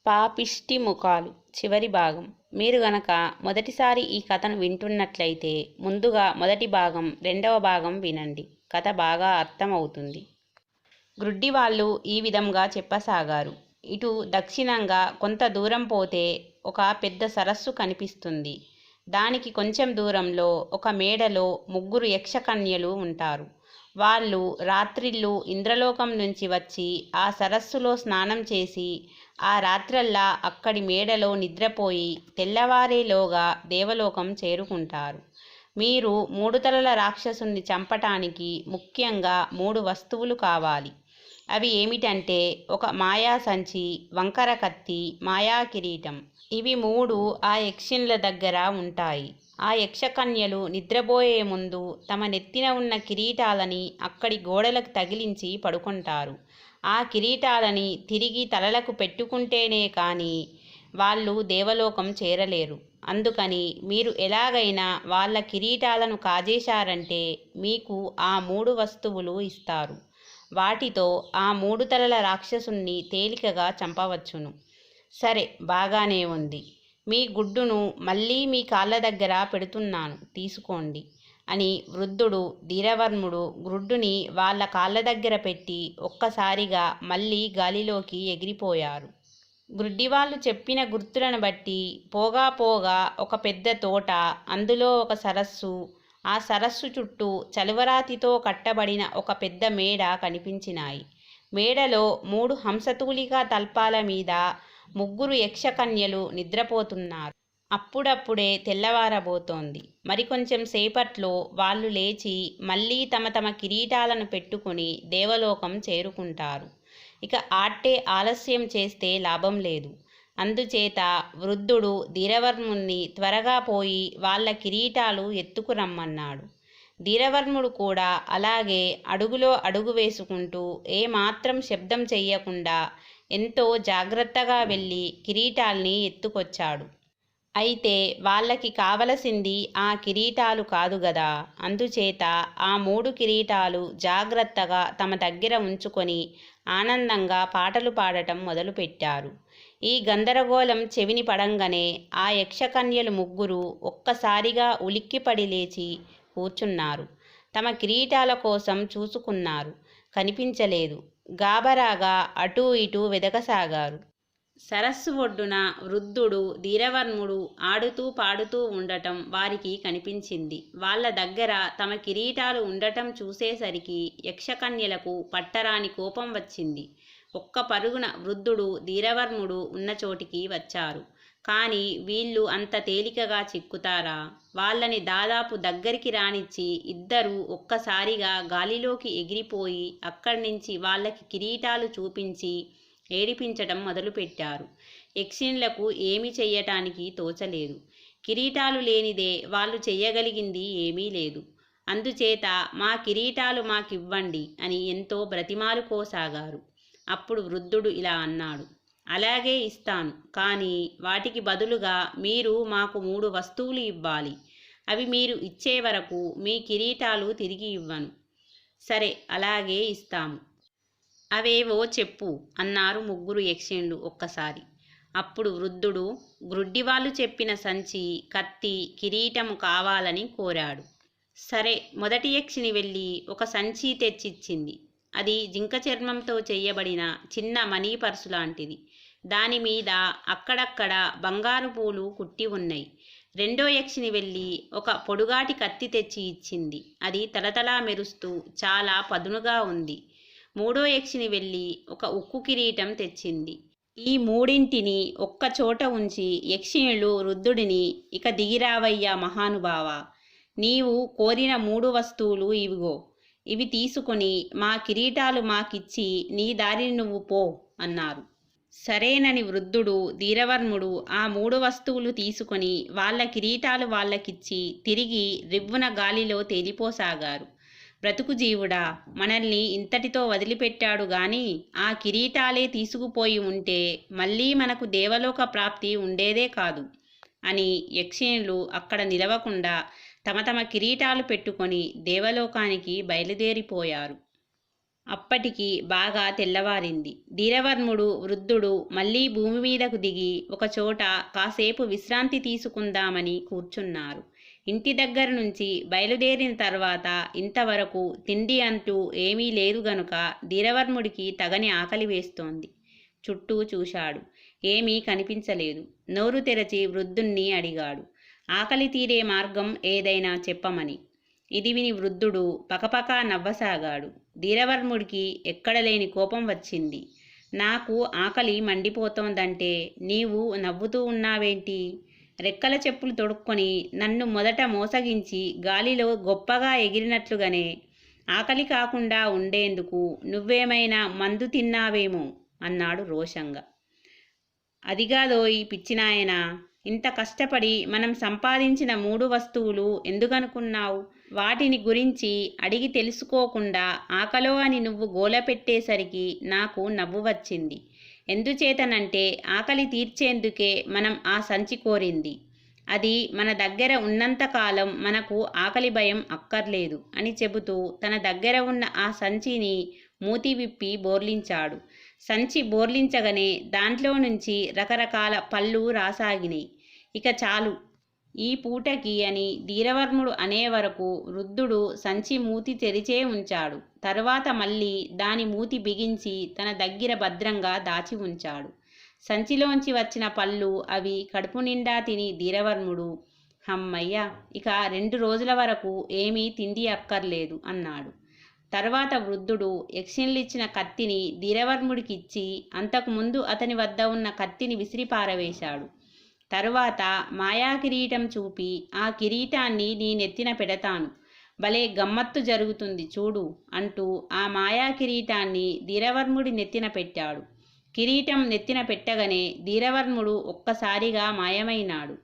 పాపిష్టి ముఖాలు చివరి భాగం. మీరు గనక మొదటిసారి ఈ కథను వింటున్నట్లయితే ముందుగా మొదటి భాగం, రెండవ భాగం వినండి. కథ బాగా అర్థమవుతుంది. గ్రుడ్డివాళ్ళు ఈ విధంగా చెప్పసాగారు. ఇటు దక్షిణంగా కొంత దూరం పోతే ఒక పెద్ద సరస్సు కనిపిస్తుంది. దానికి కొంచెం దూరంలో ఒక మేడలో ముగ్గురు యక్షకన్యలు ఉంటారు. వాళ్ళు రాత్రిళ్ళు ఇంద్రలోకం నుంచి వచ్చి ఆ సరస్సులో స్నానం చేసి ఆ రాత్రల్లా అక్కడి మేడలో నిద్రపోయి తెల్లవారేలోగా దేవలోకం చేరుకుంటారు. మీరు మూడు తలల రాక్షసుని చంపటానికి ముఖ్యంగా 3 వస్తువులు కావాలి. అవి ఏమిటంటే ఒక మాయా సంచి, వంకర కత్తి, మాయా కిరీటం. ఇవి 3 ఆ యక్షిణుల దగ్గర ఉంటాయి. ఆ యక్షకన్యలు నిద్రపోయే ముందు తమ నెత్తిన ఉన్న కిరీటాలని అక్కడి గోడలకు తగిలించి పడుకుంటారు. ఆ కిరీటాలని తిరిగి తలలకు పెట్టుకుంటేనే కానీ వాళ్ళు దేవలోకం చేరలేరు. అందుకని మీరు ఎలాగైనా వాళ్ళ కిరీటాలను కాజేశారంటే మీకు ఆ 3 వస్తువులు ఇస్తారు. వాటితో ఆ 3 తలల రాక్షసుణ్ణి తేలికగా చంపవచ్చును. సరే, బాగానే ఉంది. మీ గుడ్డును మళ్ళీ మీ కాళ్ళ దగ్గర పెడుతున్నాను, తీసుకోండి అని వృద్ధుడు ధీరవర్ముడు గ్రుడ్డుని వాళ్ళ కాళ్ళ దగ్గర పెట్టి ఒక్కసారిగా మళ్ళీ గాలిలోకి ఎగిరిపోయారు. గ్రుడ్డివాళ్ళు చెప్పిన గుర్తులను బట్టి పోగా పోగా ఒక పెద్ద తోట, అందులో ఒక సరస్సు, ఆ సరస్సు చుట్టూ చలువరాతితో కట్టబడిన ఒక పెద్ద మేడ కనిపించినాయి. మేడలో 3 హంసతూలికా తల్పాల మీద ముగ్గురు యక్షకన్యలు నిద్రపోతున్నారు. అప్పుడప్పుడే తెల్లవారబోతోంది. మరికొంచెం సేపట్లో వాళ్ళు లేచి మళ్ళీ తమ తమ కిరీటాలను పెట్టుకుని దేవలోకం చేరుకుంటారు. ఇక ఆట్టే ఆలస్యం చేస్తే లాభం లేదు. అందుచేత వృద్ధుడు ధీరవర్ముణ్ణి త్వరగా పోయి వాళ్ళ కిరీటాలు ఎత్తుకురమ్మన్నాడు. ధీరవర్ముడు కూడా అలాగే అడుగులో అడుగు వేసుకుంటూ ఏమాత్రం శబ్దం చెయ్యకుండా ఎంతో జాగ్రత్తగా వెళ్ళి కిరీటాల్ని ఎత్తుకొచ్చాడు. అయితే వాళ్ళకి కావలసింది ఆ కిరీటాలు కాదు గదా. అందుచేత ఆ 3 కిరీటాలు జాగ్రత్తగా తమ దగ్గర ఉంచుకొని ఆనందంగా పాటలు పాడటం మొదలుపెట్టారు. ఈ గందరగోళం చెవిని పడంగానే ఆ యక్షకన్యలు ముగ్గురు ఒక్కసారిగా ఉలిక్కిపడి లేచి కూర్చున్నారు. తమ కిరీటాల కోసం చూసుకున్నారు. కనిపించలేదు. గాబరాగా అటూ ఇటూ వెదకసాగారు. సరస్సు ఒడ్డున వృద్ధుడు ధీరవర్ముడు ఆడుతూ పాడుతూ ఉండటం వారికి కనిపించింది. వాళ్ళ దగ్గర తమ కిరీటాలు ఉండటం చూసేసరికి యక్షకన్యలకు పట్టరాని కోపం వచ్చింది. ఒక్క పరుగున వృద్ధుడు ధీరవర్ముడు ఉన్న చోటికి వచ్చారు. కానీ వీళ్ళు అంత తేలికగా చిక్కుతారా? వాళ్ళని దాదాపు దగ్గరికి రానిచ్చి ఇద్దరూ ఒక్కసారిగా గాలిలోకి ఎగిరిపోయి అక్కడ్నుంచి వాళ్ళకి కిరీటాలు చూపించి ఏడిపించటం మొదలుపెట్టారు. యక్షిణులకు ఏమీ చెయ్యటానికి తోచలేదు. కిరీటాలు లేనిదే వాళ్ళు చెయ్యగలిగింది ఏమీ లేదు. అందుచేత మా కిరీటాలు మాకివ్వండి అని ఎంతో బ్రతిమాలుకోసాగారు. అప్పుడు వృద్ధుడు ఇలా అన్నాడు, అలాగే ఇస్తాను, కానీ వాటికి బదులుగా మీరు మాకు 3 వస్తువులు ఇవ్వాలి. అవి మీరు ఇచ్చే వరకు మీ కిరీటాలు తిరిగి ఇవ్వను. సరే, అలాగే ఇస్తాము. అవేవో చెప్పు అన్నారు ముగ్గురు యక్షిణులు ఒక్కసారి. అప్పుడు వృద్ధుడు గ్రుడ్డివాళ్ళు చెప్పిన సంచి, కత్తి, కిరీటము కావాలని కోరాడు. సరే, మొదటి యక్షిణి వెళ్ళి ఒక సంచి తెచ్చిచ్చింది. అది జింక చర్మంతో చెయ్యబడిన చిన్న మనీ పర్సు లాంటిది. దానిమీద అక్కడక్కడ బంగారు పూలు కుట్టి ఉన్నాయి. రెండో యక్షిణి వెళ్ళి ఒక పొడుగాటి కత్తి తెచ్చి ఇచ్చింది. అది తలతలా మెరుస్తూ చాలా పదునుగా ఉంది. మూడో యక్షిణి వెళ్ళి ఒక ఉక్కు కిరీటం తెచ్చింది. ఈ మూడింటిని ఒక్కచోట ఉంచి యక్షిణులు వృద్ధుడిని, ఇక దిగిరావయ్యా మహానుభావా, నీవు కోరిన 3 వస్తువులు ఇవిగో. ఇవి తీసుకుని మా కిరీటాలు మాకిచ్చి నీ దారిని నువ్వు పో అన్నారు. సరేనని వృద్ధుడు ధీరవర్ముడు ఆ 3 వస్తువులు తీసుకొని వాళ్ళ కిరీటాలు వాళ్ళకిచ్చి తిరిగి రివ్వున గాలిలో తేలిపోసాగారు. బ్రతుకు జీవుడా, మనల్ని ఇంతటితో వదిలిపెట్టాడు గాని ఆ కిరీటాలే తీసుకుపోయి ఉంటే మళ్ళీ మనకు దేవలోక ప్రాప్తి ఉండేదే కాదు అని యక్షిణులు అక్కడ నిలవకుండా తమ తమ కిరీటాలు పెట్టుకొని దేవలోకానికి బయలుదేరిపోయారు. అప్పటికి బాగా తెల్లవారింది. ధీరవర్ముడు వృద్ధుడు మళ్ళీ భూమి మీదకు దిగి ఒకచోట కాసేపు విశ్రాంతి తీసుకుందామని కూర్చున్నారు. ఇంటి దగ్గర నుంచి బయలుదేరిన తర్వాత ఇంతవరకు తిండి అంటూ ఏమీ లేదు గనుక ధీరవర్ముడికి తగని ఆకలి వేస్తోంది. చుట్టూ చూశాడు. ఏమీ కనిపించలేదు. నోరు తెరచి వృద్ధుణ్ణి అడిగాడు, ఆకలి తీరే మార్గం ఏదైనా చెప్పమని. ఇది విని వృద్ధుడు పకపకా నవ్వసాగాడు. ధీరవర్ముడికి ఎక్కడలేని కోపం వచ్చింది. నాకు ఆకలి మండిపోతోందంటే నీవు నవ్వుతూ ఉన్నావేంటి? రెక్కల చెప్పులు తొడుక్కొని నన్ను మొదట మోసగించి గాలిలో గొప్పగా ఎగిరినట్లుగానే ఆకలి కాకుండా ఉండేందుకు నువ్వేమైనా మందు తిన్నావేమో అన్నాడు రోషంగా. అదిగాదోయ్ పిచ్చినాయనా, ఇంత కష్టపడి మనం సంపాదించిన 3 వస్తువులు ఎందుకనుకున్నావు? వాటిని గురించి అడిగి తెలుసుకోకుండా ఆకలో అని నువ్వు గోల పెట్టేసరికి నాకు నవ్వు వచ్చింది. ఎందుచేతనంటే ఆకలి తీర్చేందుకే మనం ఆ సంచి కోరింది. అది మన దగ్గర ఉన్నంతకాలం మనకు ఆకలి భయం అక్కర్లేదు అని చెబుతూ తన దగ్గర ఉన్న ఆ సంచిని మూతి విప్పి బోర్లించాడు. సంచి బోర్లించగానే దాంట్లో నుంచి రకరకాల పళ్ళు రాసాగినాయి. ఇక చాలు ఈ పూటకి అని ధీరవర్ముడు అనే వరకు వృద్ధుడు సంచి మూతి తెరిచే ఉంచాడు. తరువాత మళ్ళీ దాని మూతి బిగించి తన దగ్గర భద్రంగా దాచి ఉంచాడు. సంచిలోంచి వచ్చిన పళ్ళు అవి కడుపు నిండా తిని ధీరవర్ముడు, హమ్మయ్య, ఇక 2 రోజుల వరకు ఏమీ తిండి అక్కర్లేదు అన్నాడు. తర్వాత వృద్ధుడు యక్షిణులిచ్చిన కత్తిని ధీరవర్ముడికిచ్చి అంతకుముందు అతని వద్ద ఉన్న కత్తిని విసిరి పారవేశాడు. తరువాత మాయా కిరీటం చూపి, ఆ కిరీటాన్ని నీ నెత్తిన పెడతాను, భలే గమ్మత్తు జరుగుతుంది చూడు అంటూ ఆ మాయా కిరీటాన్ని ధీరవర్ముడి నెత్తిన పెట్టాడు. కిరీటం నెత్తిన పెట్టగానే ధీరవర్ముడు ఒక్కసారిగా మాయమైనాడు.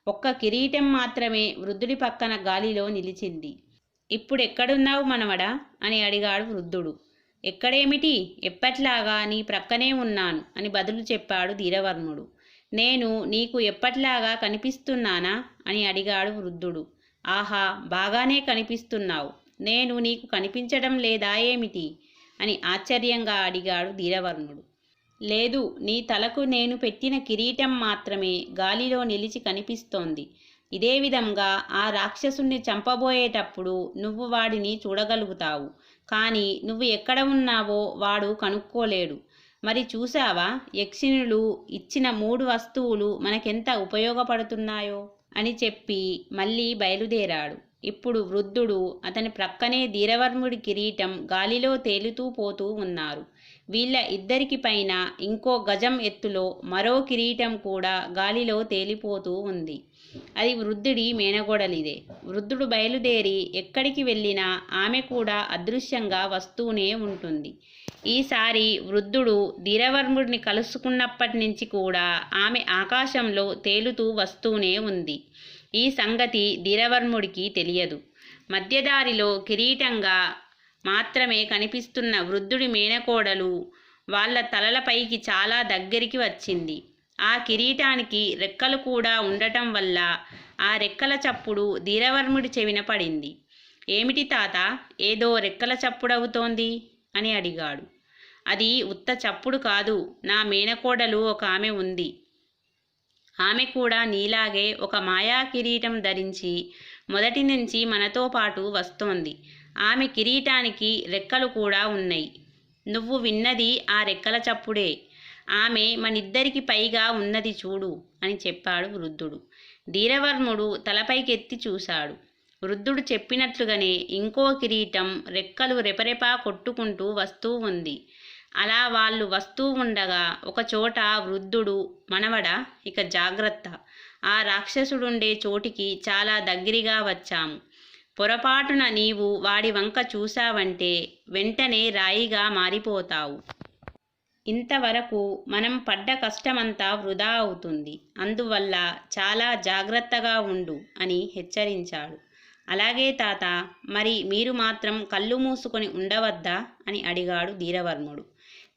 ఒక్క కిరీటం మాత్రమే వృద్ధుడి పక్కన గాలిలో నిలిచింది. ఇప్పుడెక్కడున్నావు మనవడా అని అడిగాడు వృద్ధుడు. ఎక్కడేమిటి, ఎప్పట్లాగా నీ ప్రక్కనే ఉన్నాను అని బదులు చెప్పాడు ధీరవర్ముడు. నేను నీకు ఎప్పట్లాగా కనిపిస్తున్నానా అని అడిగాడు వృద్ధుడు. ఆహా, బాగానే కనిపిస్తున్నావు. నేను నీకు కనిపించడం లేదా ఏమిటి అని ఆశ్చర్యంగా అడిగాడు ధీరవర్ముడు. లేదు, నీ తలకు నేను పెట్టిన కిరీటం మాత్రమే గాలిలో నిలిచి కనిపిస్తోంది. ఇదే విధంగా ఆ రాక్షసుణ్ణి చంపబోయేటప్పుడు నువ్వు వాడిని చూడగలుగుతావు, కానీ నువ్వు ఎక్కడ ఉన్నావో వాడు కనుక్కోలేడు. మరి చూసావా, యక్షిణులు ఇచ్చిన 3 వస్తువులు మనకెంత ఉపయోగపడుతున్నాయో అని చెప్పి మళ్ళీ బయలుదేరాడు. ఇప్పుడు వృద్ధుడు, అతని ప్రక్కనే ధీరవర్ముడి కిరీటం గాలిలో తేలుతూ పోతూ ఉన్నారు. వీళ్ళ ఇద్దరికి పైన ఇంకో గజం ఎత్తులో మరో కిరీటం కూడా గాలిలో తేలిపోతూ ఉంది. అది వృద్ధుడి మేనగోడలిదే. వృద్ధుడు బయలుదేరి ఎక్కడికి వెళ్ళినా ఆమె కూడా అదృశ్యంగా వస్తూనే ఉంటుంది. ఈసారి వృద్ధుడు ధీరవర్ముడిని కలుసుకున్నప్పటి నుంచి కూడా ఆమె ఆకాశంలో తేలుతూ వస్తూనే ఉంది. ఈ సంగతి ధీరవర్ముడికి తెలియదు. మధ్యదారిలో కిరీటంగా మాత్రమే కనిపిస్తున్న వృద్ధుడి మేనకోడలు వాళ్ళ తలలపైకి చాలా దగ్గరికి వచ్చింది. ఆ కిరీటానికి రెక్కలు కూడా ఉండటం వల్ల ఆ రెక్కల చప్పుడు ధీరవర్ముడి చెవిన పడింది. ఏమిటి తాత, ఏదో రెక్కల చప్పుడవుతోంది అని అడిగాడు. అది ఉత్త చప్పుడు కాదు, నా మేనకోడలు ఒక ఆమె ఉంది. ఆమె కూడా నీలాగే ఒక మాయా కిరీటం ధరించి మొదటి నుంచి మనతో పాటు వస్తోంది. ఆమె కిరీటానికి రెక్కలు కూడా ఉన్నాయి. నువ్వు విన్నది ఆ రెక్కల చప్పుడే. ఆమె మనిద్దరికి పైగా ఉన్నది చూడు అని చెప్పాడు వృద్ధుడు. ధీరవర్ముడు తలపైకెత్తి చూశాడు. వృద్ధుడు చెప్పినట్లుగానే ఇంకో కిరీటం రెక్కలు రెపరెపా కొట్టుకుంటూ వస్తూ ఉంది. అలా వాళ్ళు వస్తూ ఉండగా ఒకచోట వృద్ధుడు, మనవడా, ఇక జాగ్రత్త, ఆ రాక్షసుడుండే చోటికి చాలా దగ్గరగా వచ్చాము. పొరపాటున నీవు వాడి వంక చూశావంటే వెంటనే రాయిగా మారిపోతావు. ఇంతవరకు మనం పడ్డ కష్టమంతా వృధా అవుతుంది. అందువల్ల చాలా జాగ్రత్తగా ఉండు అని హెచ్చరించాడు. అలాగే తాత, మరి మీరు మాత్రం కళ్ళు మూసుకొని ఉండవద్దా అని అడిగాడు ధీరవర్ముడు.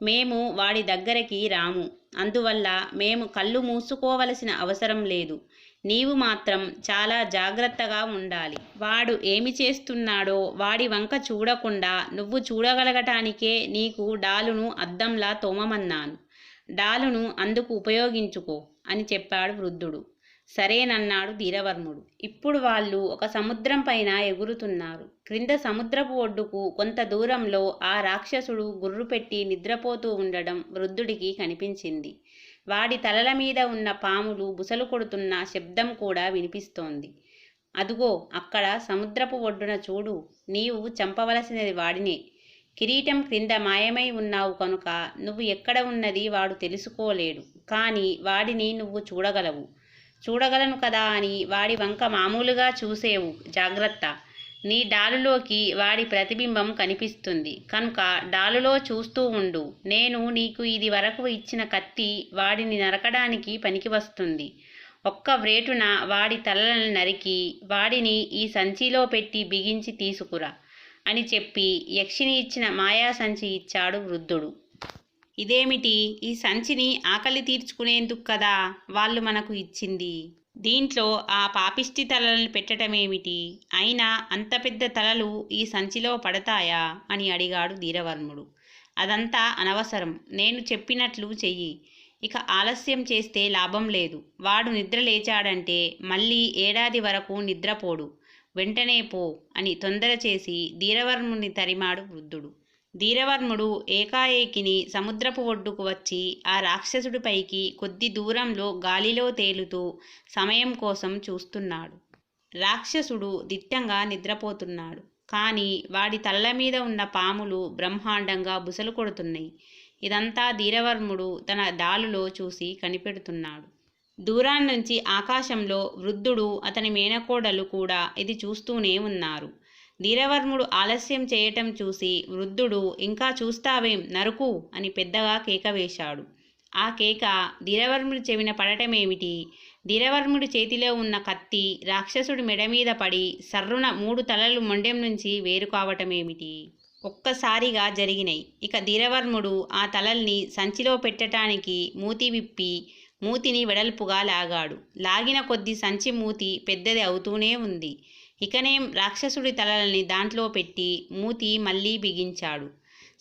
మేము వాడి దగ్గరికి రాము. అందువల్ల మేము కళ్ళు మూసుకోవలసిన అవసరం లేదు. నీవు మాత్రం చాలా జాగ్రత్తగా ఉండాలి. వాడు ఏమి చేస్తున్నాడో వాడి వంక చూడకుండా నువ్వు చూడగలగటానికే నీకు డాలును అద్దంలా తోమమన్నాను. డాలును అందుకు ఉపయోగించుకో అని చెప్పాడు వృద్ధుడు. సరేనన్నాడు ధీరవర్ముడు. ఇప్పుడు వాళ్ళు ఒక సముద్రం పైన ఎగురుతున్నారు. క్రింద సముద్రపు ఒడ్డుకు కొంత దూరంలో ఆ రాక్షసుడు గుర్రుపెట్టి నిద్రపోతూ ఉండడం వృద్ధుడికి కనిపించింది. వాడి తలల మీద ఉన్న పాములు బుసలు కొడుతున్న శబ్దం కూడా వినిపిస్తోంది. అదుగో అక్కడ సముద్రపు ఒడ్డున చూడు, నీవు చంపవలసినది వాడినే. కిరీటం క్రింద మాయమై ఉన్నావు కనుక నువ్వు ఎక్కడ ఉన్నది వాడు తెలుసుకోలేడు. కానీ వాడిని నువ్వు చూడగలవు. చూడగలను కదా అని వాడి వంక మామూలుగా చూసేవు, జాగ్రత్త. నీ డాలులోకి వాడి ప్రతిబింబం కనిపిస్తుంది కనుక డాలులో చూస్తూ ఉండు. నేను నీకు ఇది వరకు ఇచ్చిన కత్తి వాడిని నరకడానికి పనికి వస్తుంది. ఒక్క వ్రేటున వాడి తలలను నరికి వాడిని ఈ సంచిలో పెట్టి బిగించి తీసుకురా అని చెప్పి యక్షిని ఇచ్చిన మాయా సంచి ఇచ్చాడు వృద్ధుడు. ఇదేమిటి, ఈ సంచిని ఆకలి తీర్చుకునేందుకు కదా వాళ్ళు మనకు ఇచ్చింది. దీంట్లో ఆ పాపిష్టి తలలను పెట్టటమేమిటి? అయినా అంత పెద్ద తలలు ఈ సంచిలో పడతాయా అని అడిగాడు ధీరవర్ముడు. అదంతా అనవసరం, నేను చెప్పినట్లు చెయ్యి. ఇక ఆలస్యం చేస్తే లాభం లేదు. వాడు నిద్ర లేచాడంటే మళ్ళీ ఏడాది వరకు నిద్రపోడు. వెంటనే పో అని తొందర చేసి ధీరవర్ముని తరిమాడు వృద్ధుడు. ధీరవర్ముడు ఏకాఏకిని సముద్రపు ఒడ్డుకు వచ్చి ఆ రాక్షసుడిపైకి కొద్ది దూరంలో గాలిలో తేలుతూ సమయం కోసం చూస్తున్నాడు. రాక్షసుడు దిట్టంగా నిద్రపోతున్నాడు. కానీ వాడి తల్ల మీద ఉన్న పాములు బ్రహ్మాండంగా బుసలు కొడుతున్నాయి. ఇదంతా ధీరవర్ముడు తన డాలులో చూసి కనిపెడుతున్నాడు. దూరాన్నించి ఆకాశంలో వృద్ధుడు అతని మేనకోడలు కూడా ఇది చూస్తూనే ఉన్నారు. ధీరవర్ముడు ఆలస్యం చేయటం చూసి వృద్ధుడు ఇంకా చూస్తావేం, నరుకు అని పెద్దగా కేక వేశాడు. ఆ కేక ధీరవర్ముడి చెవిన పడటమేమిటి? ధీరవర్ముడి చేతిలో ఉన్న కత్తి రాక్షసుడి మెడ మీద పడి సర్రున 3 తలలు మొండెం నుంచి వేరు కావటమేమిటి? ఒక్కసారిగా జరిగినాయి. ఇక ధీరవర్ముడు ఆ తలల్ని సంచిలో పెట్టడానికి మూతి విప్పి మూతిని వెడల్పుగా లాగాడు. లాగిన కొద్ది సంచి మూతి పెద్దది అవుతూనే ఉంది. ఇకనేం రాక్షసుడి తలలని దాంట్లో పెట్టి మూతి మళ్ళీ బిగించాడు.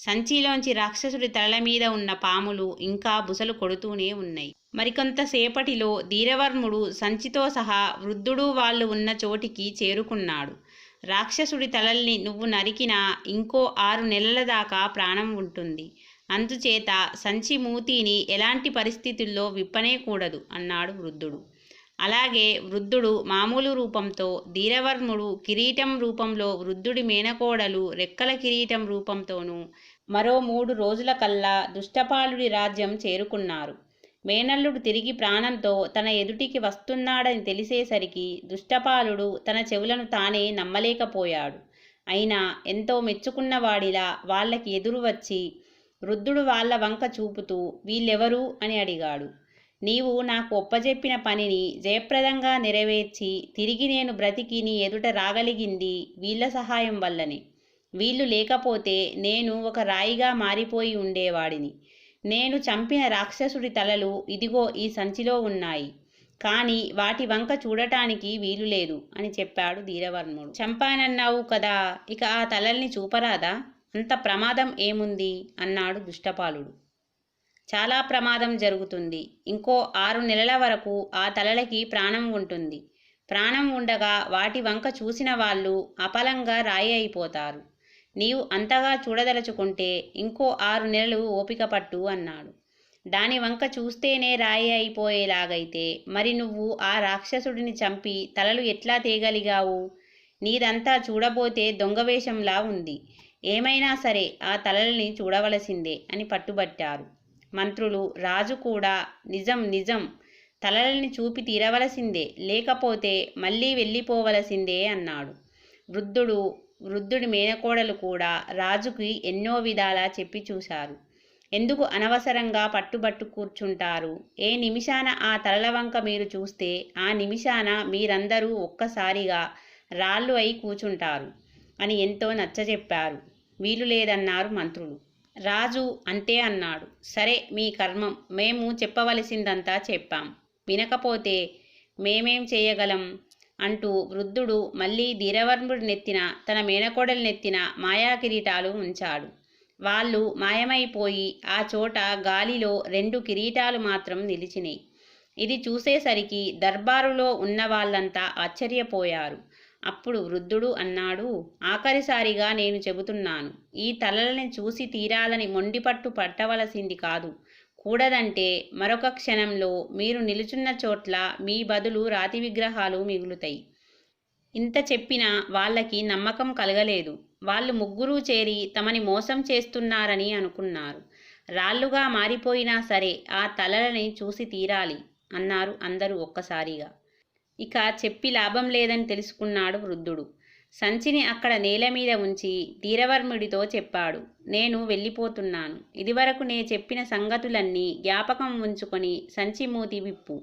సంచిలోంచి రాక్షసుడి తలల మీద ఉన్న పాములు ఇంకా బుసలు కొడుతూనే ఉన్నాయి. మరికొంతసేపటిలో ధీరవర్ముడు సంచితో సహా వృద్ధుడు వాళ్ళు ఉన్న చోటికి చేరుకున్నాడు. రాక్షసుడి తలల్ని నువ్వు నరికినా ఇంకో 6 నెలల దాకా ప్రాణం ఉంటుంది. అందుచేత సంచి మూతిని ఎలాంటి పరిస్థితుల్లో విప్పనేకూడదు అన్నాడు వృద్ధుడు. అలాగే వృద్ధుడు మామూలు రూపంతో, ధీరవర్ముడు కిరీటం రూపంలో, వృద్ధుడి మేనకోడలు రెక్కల కిరీటం రూపంతోనూ మరో 3 రోజులకల్లా దుష్టపాలుడి రాజ్యం చేరుకున్నారు. మేనల్లుడు తిరిగి ప్రాణంతో తన ఎదుటికి వస్తున్నాడని తెలిసేసరికి దుష్టపాలుడు తన చెవులను తానే నమ్మలేకపోయాడు. అయినా ఎంతో మెచ్చుకున్నవాడిలా వాళ్ళకి ఎదురు వచ్చి వృద్ధుడు వాళ్ళ వంక చూపుతూ వీళ్ళెవరు అని అడిగాడు. నీవు నాకు ఒప్పజెప్పిన పనిని జయప్రదంగా నెరవేర్చి తిరిగి నేను బ్రతికి నీ ఎదుట రాగలిగింది వీళ్ళ సహాయం వల్లనే. వీళ్ళు లేకపోతే నేను ఒక రాయిగా మారిపోయి ఉండేవాడిని. నేను చంపిన రాక్షసుడి తలలు ఇదిగో ఈ సంచిలో ఉన్నాయి. కానీ వాటి వంక చూడటానికి వీలు లేదు అని చెప్పాడు ధీరవర్ముడు. చంపానన్నావు కదా, ఇక ఆ తలల్ని చూపరాదా? అంత ప్రమాదం ఏముంది అన్నాడు దుష్టపాలుడు. చాలా ప్రమాదం జరుగుతుంది. ఇంకో 6 నెలల వరకు ఆ తలలకి ప్రాణం ఉంటుంది. ప్రాణం ఉండగా వాటి వంక చూసిన వాళ్ళు అపలంగా రాయి అయిపోతారు. నీవు అంతగా చూడదలుచుకుంటే ఇంకో 6 నెలలు ఓపిక పట్టు అన్నాడు. దాని వంక చూస్తేనే రాయి అయిపోయేలాగైతే మరి నువ్వు ఆ రాక్షసుడిని చంపి తలలు ఎట్లా తేగలిగావు? నీదంతా చూడబోతే దొంగవేషంలా ఉంది. ఏమైనా సరే ఆ తలల్ని చూడవలసిందే అని పట్టుబట్టారు. మంత్రులు, రాజు కూడా నిజం తలల్ని చూపి తీరవలసిందే, లేకపోతే మళ్ళీ వెళ్ళిపోవలసిందే అన్నాడు. వృద్ధుడి మేనకోడలు కూడా రాజుకి ఎన్నో విధాలా చెప్పి చూశారు. ఎందుకు అనవసరంగా పట్టుబట్టు కూర్చుంటారు? ఏ నిమిషాన ఆ తలల వంక మీరు చూస్తే ఆ నిమిషాన మీరందరూ ఒక్కసారిగా రాళ్ళు అయి కూచుంటారు అని ఎంతో నచ్చజెప్పారు. వీలు లేదన్నారు మంత్రులు. రాజు అంతే అన్నాడు. సరే మీ కర్మం, మేము చెప్పవలసిందంతా చెప్పాం. వినకపోతే మేమేం చేయగలం అంటూ వృద్ధుడు మళ్ళీ ధీరవర్ముడి నెత్తిన తన మేనకోడలి నెత్తిన మాయా కిరీటాలు ఉంచాడు. వాళ్ళు మాయమైపోయి ఆ చోట గాలిలో 2 కిరీటాలు మాత్రం నిలిచినాయి. ఇది చూసేసరికి దర్బారులో ఉన్న వాళ్ళంతా ఆశ్చర్యపోయారు. అప్పుడు వృద్ధుడు అన్నాడు, ఆఖరిసారిగా నేను చెబుతున్నాను, ఈ తలలని చూసి తీరాలని మొండిపట్టు పట్టవలసింది కాదు. కూడదంటే మరొక క్షణంలో మీరు నిలుచున్న చోట్ల మీ బదులు రాతి విగ్రహాలు మిగులుతాయి. ఇంత చెప్పినా వాళ్ళకి నమ్మకం కలగలేదు. వాళ్ళు ముగ్గురూ చేరి తమని మోసం చేస్తున్నారని అనుకున్నారు. రాళ్ళుగా మారిపోయినా సరే ఆ తలలని చూసి తీరాలి అన్నారు అందరూ ఒక్కసారిగా. ఇక చెప్పి లాభం లేదని తెలుసుకున్నాడు వృద్ధుడు. సంచిని అక్కడ నేల మీద ఉంచి ధీరవర్ముడితో చెప్పాడు, నేను వెళ్ళిపోతున్నాను. ఇదివరకు నే చెప్పిన సంగతులన్నీ జ్ఞాపకం ఉంచుకొని సంచి మూతి విప్పు.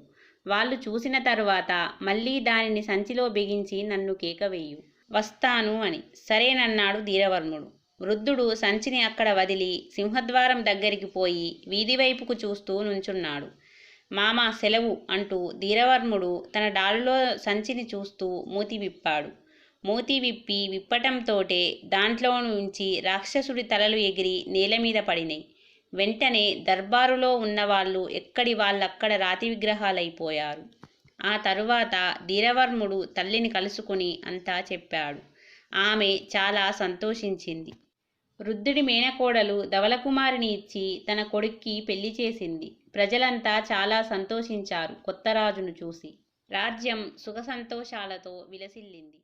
వాళ్ళు చూసిన తరువాత మళ్ళీ దానిని సంచిలో బిగించి నన్ను కేకవేయు. వస్తాను అని. సరేనన్నాడు ధీరవర్ముడు. వృద్ధుడు సంచిని అక్కడ వదిలి సింహద్వారం దగ్గరికి పోయి వీధివైపుకు చూస్తూ నుంచున్నాడు. మామ సెలవు అంటూ ధీరవర్ముడు తన డాలులో సంచిని చూస్తూ మూతి విప్పాడు. మూతి విప్పటంతోటే దాంట్లో నుంచి రాక్షసుడి తలలు ఎగిరి నేలమీద పడినాయి. వెంటనే దర్బారులో ఉన్నవాళ్ళు ఎక్కడి వాళ్ళక్కడ రాతి విగ్రహాలైపోయారు. ఆ తరువాత ధీరవర్ముడు తల్లిని కలుసుకుని అంతా చెప్పాడు. ఆమె చాలా సంతోషించింది. వృద్ధుడి మేనకోడలు ధవళకుమారిని ఇచ్చి తన కొడుక్కి పెళ్లి చేసింది. ప్రజలంతా చాలా సంతోషించారు కొత్త రాజును చూసి. రాజ్యం సుఖ సంతోషాలతో విలసిల్లింది.